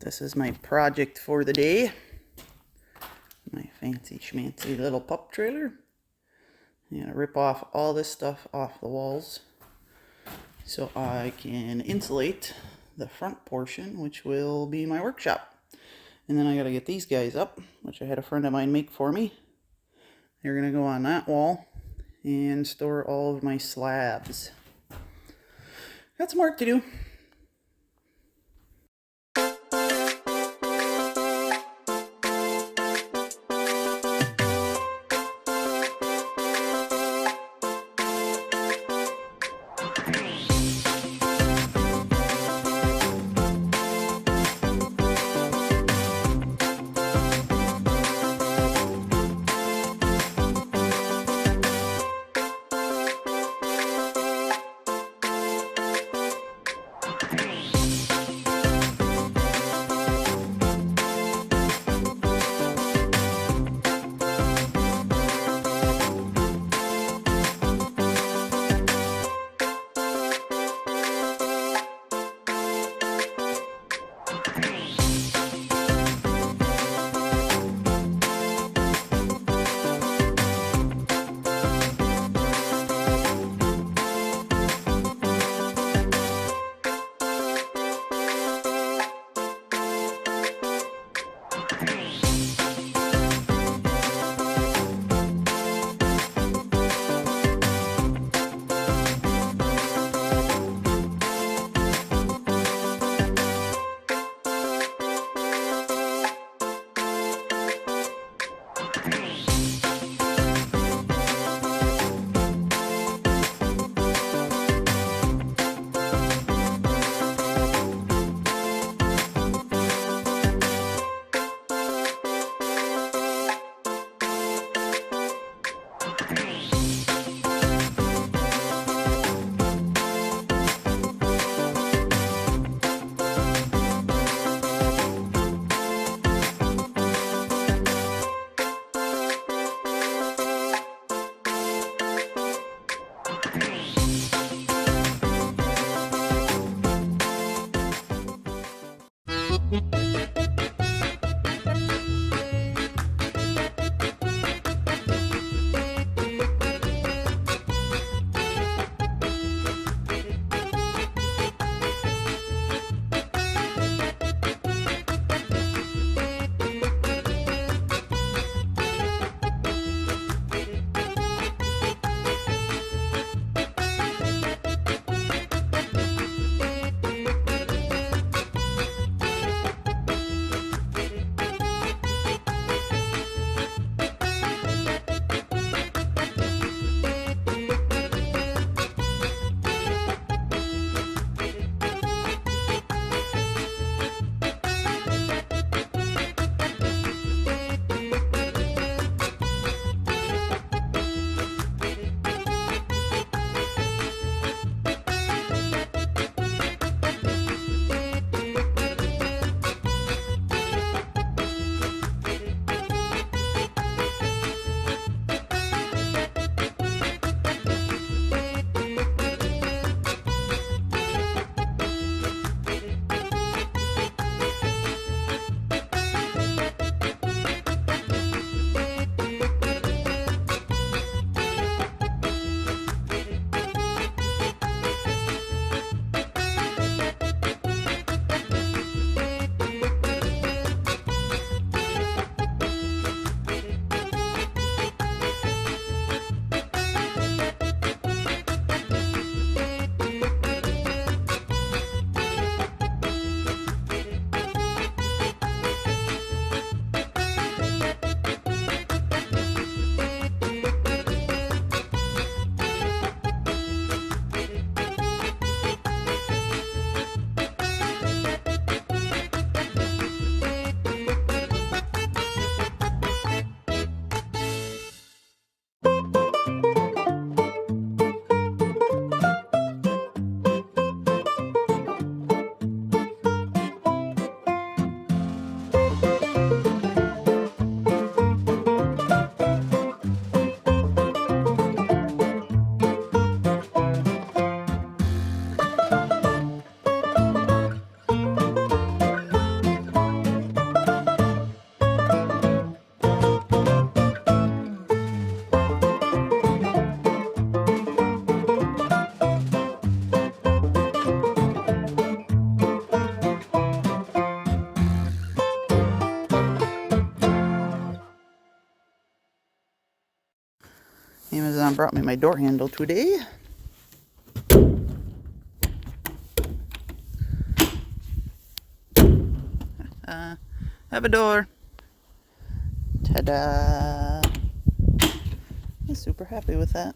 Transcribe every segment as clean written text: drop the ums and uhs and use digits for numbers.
This is my project for the day. My fancy schmancy little pup trailer. I'm gonna rip off all this stuff off the walls so I can insulate the front portion, which will be my workshop. And then I gotta get these guys up, which I had a friend of mine make for me. They're gonna go on that wall and store all of my slabs. Got some work to do. Amazon brought me my door handle today. Have a door. Ta-da! I'm super happy with that.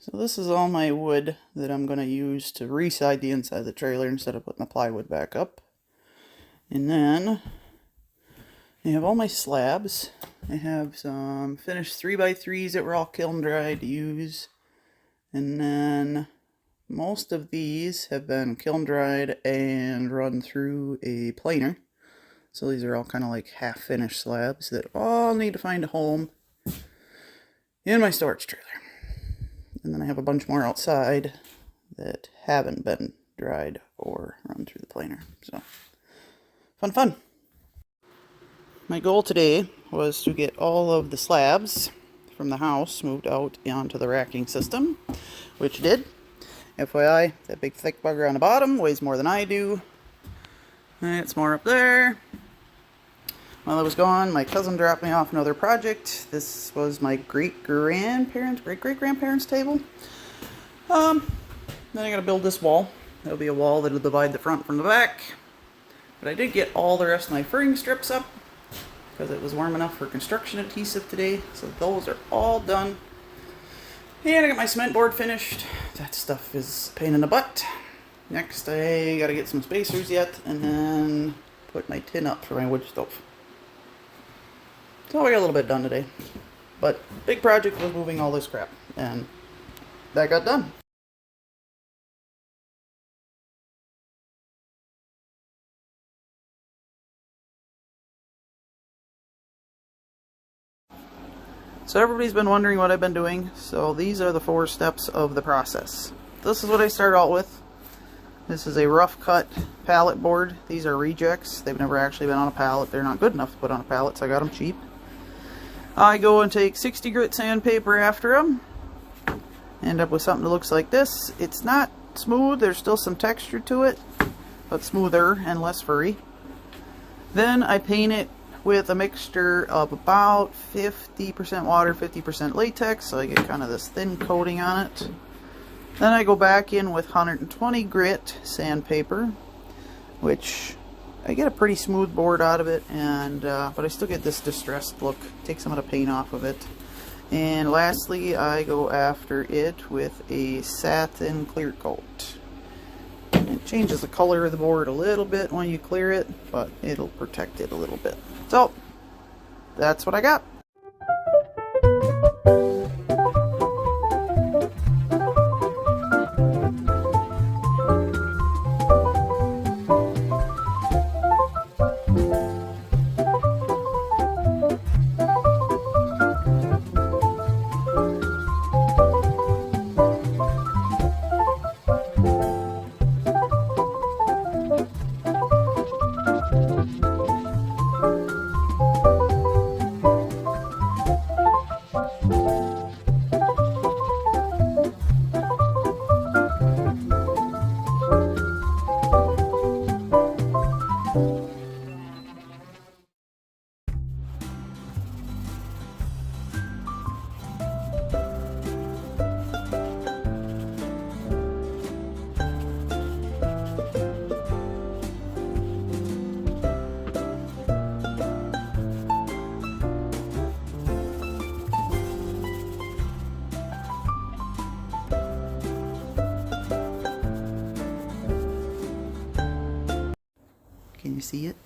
So this is all my wood that I'm going to use to reside the inside of the trailer instead of putting the plywood back up. And then I have all my slabs. I have some finished 3x3s that were all kiln dried to use. And then most of these have been kiln dried and run through a planer. So these are all kind of like half finished slabs that all need to find a home in my storage trailer. And then I have a bunch more outside that haven't been dried or run through the planer. So, fun. My goal today was to get all of the slabs from the house moved out onto the racking system, which did. FYI, that big thick bugger on the bottom weighs more than I do. It's more up there. While I was gone, my cousin dropped me off another project. This was my great-great-grandparents' table. Then I gotta build this wall. There'll be a wall that'll divide the front from the back. But I did get all the rest of my furring strips up because it was warm enough for construction adhesive today. So those are all done. And I got my cement board finished. That stuff is a pain in the butt. Next, I gotta get some spacers yet, and then put my tin up for my wood stove. So I got a little bit done today. But big project was moving all this crap, and that got done. So everybody's been wondering what I've been doing. So these are the 4 steps of the process. This is what I start out with. This is a rough cut pallet board. These are rejects. They've never actually been on a pallet. They're not good enough to put on a pallet, so I got them cheap. I go and take 60 grit sandpaper after them. End up with something that looks like this. It's not smooth. There's still some texture to it, but smoother and less furry. Then I paint it with a mixture of about 50% water, 50% latex, so I get kind of this thin coating on it. Then I go back in with 120 grit sandpaper, which I get a pretty smooth board out of it, and but I still get this distressed look. Take some of the paint off of it. And lastly, I go after it with a satin clear coat. It changes the color of the board a little bit when you clear it, but it'll protect it a little bit. So, that's what I got. Can you see it?